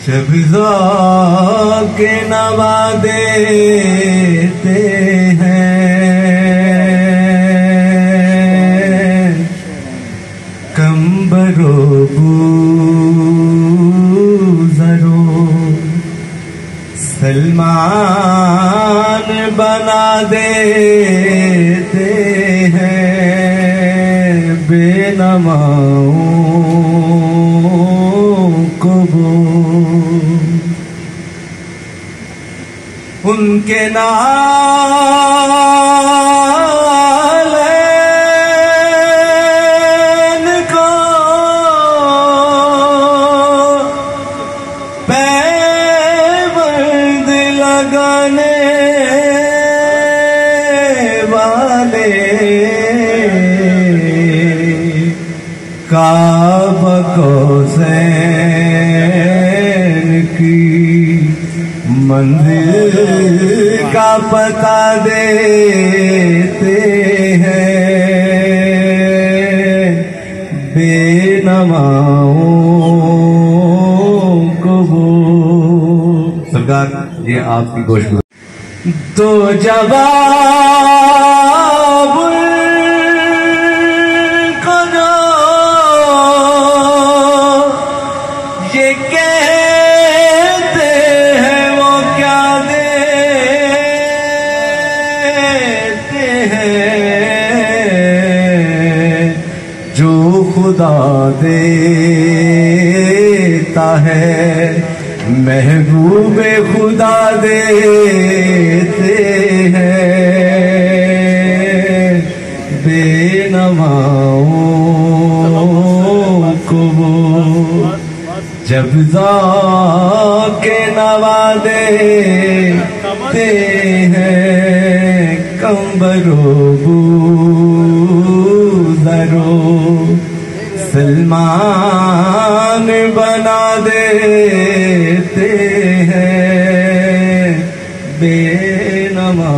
जब के नवा देते हैं कंबरो बूज़रो सलमान बना देते हैं बेनमाओं को वो उनके नालैन को पैबंद लगाने वाले काबा कौसैन की मंजिल का पता देते हैं बेनमाओं को वो। सरकार ये आपकी कोशिश तो जवाब को जो ये कहते हैं वो क्या देते हैं जो खुदा देता है महबूबे खुदा देते हैं बेनवाओं को वो जब के नवा देते हैं कंबरो बूज़रो सलमान बना देते हैं बेनमा।